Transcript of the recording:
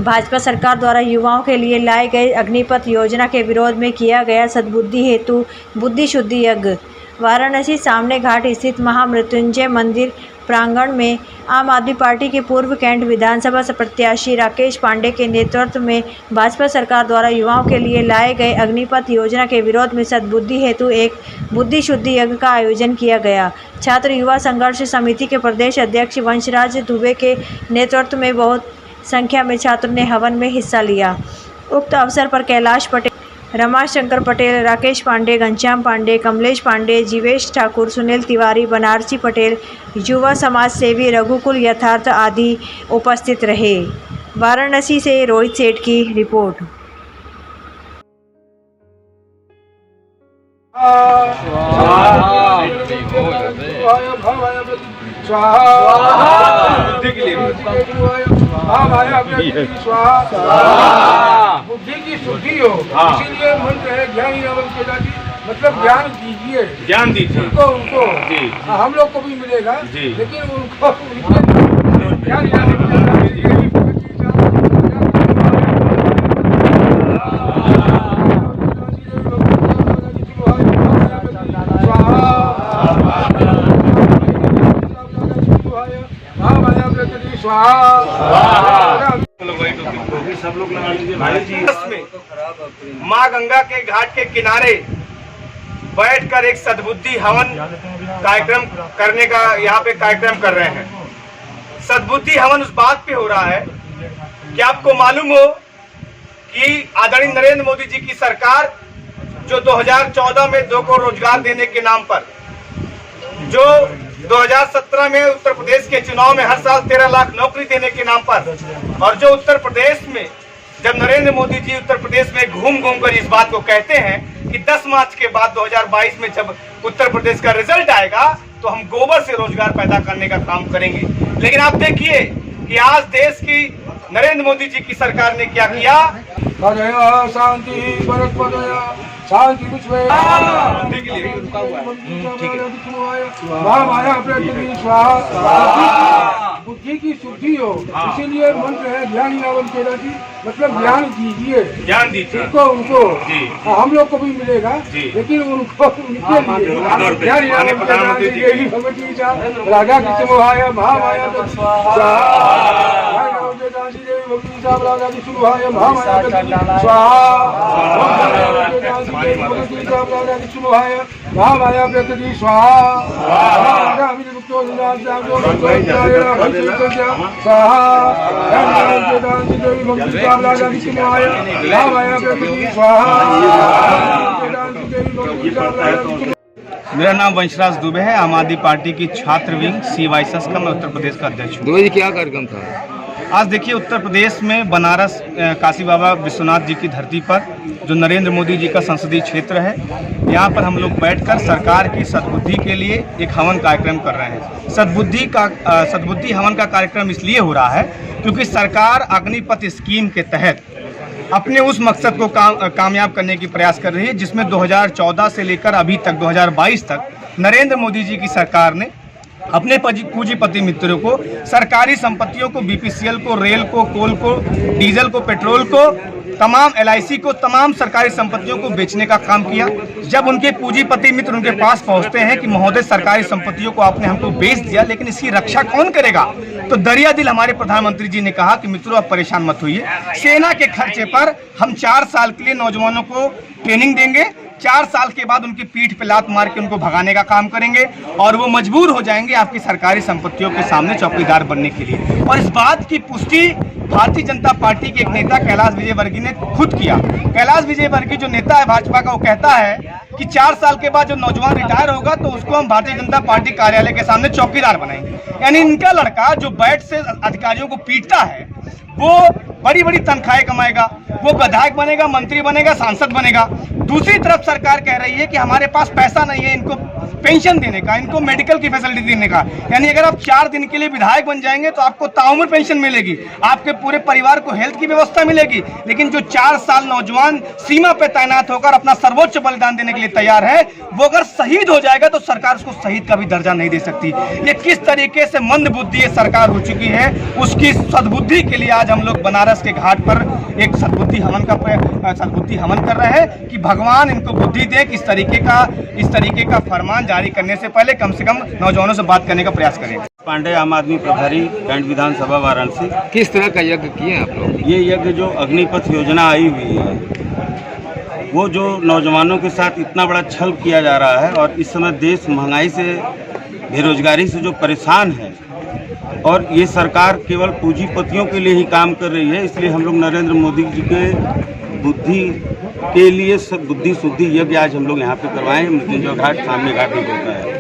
भाजपा सरकार द्वारा युवाओं के लिए लाई गई अग्निपथ योजना के विरोध में किया गया सद्बुद्धि हेतु बुद्धि शुद्धि यज्ञ। वाराणसी सामने घाट स्थित महामृत्युंजय मंदिर प्रांगण में आम आदमी पार्टी के पूर्व कैंट विधानसभा प्रत्याशी राकेश पांडे के नेतृत्व में भाजपा सरकार द्वारा युवाओं के लिए लाए गए अग्निपथ योजना के विरोध में सद्बुद्धि हेतु एक बुद्धि शुद्धि यज्ञ का आयोजन किया गया। छात्र युवा संघर्ष समिति के प्रदेश अध्यक्ष वंशराज दुबे के नेतृत्व में बहुत संख्या में छात्रों ने हवन में हिस्सा लिया। उक्त अवसर पर कैलाश पटेल, रमाशंकर पटेल, राकेश पांडे, घनश्याम पांडे, कमलेश पांडे, जीवेश ठाकुर, सुनील तिवारी, बनारसी पटेल, युवा समाज सेवी रघुकुल यथार्थ आदि उपस्थित रहे। वाराणसी से रोहित सेठ की रिपोर्ट। बुद्धि की शुद्धि हो, इसीलिए मंत्र है ज्ञान मतलब ज्ञान दीजिए, ज्ञान दीजिए उनको जी। हम लोग को भी मिलेगा जी, लेकिन उनको ज्ञान सब लोग लगा लीजिए भाई। माँ गंगा के घाट के किनारे बैठकर एक सद्बुद्धि हवन कार्यक्रम करने का यहाँ पे कार्यक्रम कर रहे हैं। सद्बुद्धि हवन उस बात पे हो रहा है कि आपको मालूम हो कि आदरणीय नरेंद्र मोदी जी की सरकार जो 2014 में 2 को रोजगार देने के नाम पर, जो 2017 में उत्तर प्रदेश के चुनाव में हर साल 13 लाख नौकरी देने के नाम पर, और जो उत्तर प्रदेश में जब नरेंद्र मोदी जी उत्तर प्रदेश में घूम घूम कर इस बात को कहते हैं कि 10 मार्च के बाद 2022 में जब उत्तर प्रदेश का रिजल्ट आएगा तो हम गोबर से रोजगार पैदा करने का काम करेंगे। लेकिन आप देखिए कि आज देश की नरेंद्र मोदी जी की सरकार ने क्या किया। शांति शांति बुद्धि की शुद्धि हो, इसीलिए मंत्र है ज्ञान मतलब ज्ञान दीजिए, ज्ञान दीजिए उनको हम लोग को भी मिलेगा लेकिन उनको राजा की समूहाय महामाया महामाया प्रकृति स्वाहा मेरा नाम वंशराज दुबे है। आम आदमी पार्टी की छात्र विंग CYSS का मैं उत्तर प्रदेश का अध्यक्ष हूँ। दुबे जी क्या कार्यक्रम था? आज देखिए उत्तर प्रदेश में बनारस काशी बाबा विश्वनाथ जी की धरती पर जो नरेंद्र मोदी जी का संसदीय क्षेत्र है, यहाँ पर हम लोग बैठकर सरकार की सद्बुद्धि के लिए एक हवन कार्यक्रम कर रहे हैं। सद्बुद्धि हवन का कार्यक्रम इसलिए हो रहा है क्योंकि सरकार अग्निपथ स्कीम के तहत अपने उस मकसद को कामयाब करने की प्रयास कर रही है जिसमें 2014 से लेकर अभी तक 2022 तक नरेंद्र मोदी जी की सरकार ने अपने पूंजीपति मित्रों को, सरकारी संपत्तियों को, BPCL को, रेल को, कोल को, डीजल को, पेट्रोल को, तमाम LIC को, तमाम सरकारी संपत्तियों को बेचने का काम किया। जब उनके पूंजीपति मित्र उनके पास पहुंचते हैं कि महोदय सरकारी संपत्तियों को आपने हमको बेच दिया लेकिन इसकी रक्षा कौन करेगा, तो दरिया दिल हमारे प्रधानमंत्री जी ने कहा कि मित्रों आप परेशान मत होइए, सेना के खर्चे पर हम 4 साल के लिए नौजवानों को ट्रेनिंग देंगे, 4 साल के बाद उनकी पीठ पे लात मार के उनको भगाने का काम करेंगे और वो मजबूर हो जाएंगे आपकी सरकारी संपत्तियों के सामने चौकीदार बनने के लिए। और इस बात की पुष्टि भारतीय जनता पार्टी के एक नेता कैलाश विजयवर्गीय ने खुद किया। कैलाश विजयवर्गीय जो नेता है भाजपा का, वो कहता है कि 4 साल के बाद जो नौजवान रिटायर होगा तो उसको हम भारतीय जनता पार्टी कार्यालय के सामने चौकीदार बनाएंगे। यानी इनका लड़का जो बैठ से अधिकारियों को पीटता है वो बड़ी बड़ी तनख्वाहें कमाएगा, वो विधायक बनेगा, मंत्री बनेगा, सांसद बनेगा। दूसरी तरफ सरकार कह रही है कि हमारे पास पैसा नहीं है इनको पेंशन देने का, इनको मेडिकल की फैसिलिटी देने का। यानी अगर आप 4 दिन के लिए विधायक बन जाएंगे तो आपको ताउम्र पेंशन मिलेगी, आपके पूरे परिवार को हेल्थ की व्यवस्था मिलेगी। लेकिन जो 4 साल नौजवान सीमा पे तैनात होकर अपना सर्वोच्च बलिदान देने के लिए तैयार है, वो अगर शहीद हो जाएगा तो सरकार उसको शहीद का भी दर्जा नहीं दे सकती। ये किस तरीके से मंद बुद्धि सरकार हो चुकी है, उसकी सद्बुद्धि के लिए आज हम लोग बनारस बनारस के घाट पर एक सद्बुद्धि हवन कर रहे हैं कि भगवान इनको बुद्धि दे कि इस तरीके का फरमान जारी करने से पहले कम से कम नौजवानों से बात करने का प्रयास करें। पांडे, आम आदमी प्रभारी, कैंट विधानसभा वाराणसी। किस तरह का यज्ञ किए आप लोग? ये यज्ञ जो अग्निपथ योजना आई हुई है, वो जो नौजवानों के साथ इतना बड़ा छल किया जा रहा है और इस समय देश महंगाई से, बेरोजगारी से जो परेशान है और ये सरकार केवल पूंजीपतियों के लिए ही काम कर रही है, इसलिए हम लोग नरेंद्र मोदी जी के बुद्धि के लिए बुद्धि शुद्धि यज्ञ आज हम लोग यहाँ पे करवाएं। मृत्युंजय घाट सामने घाट में होता है।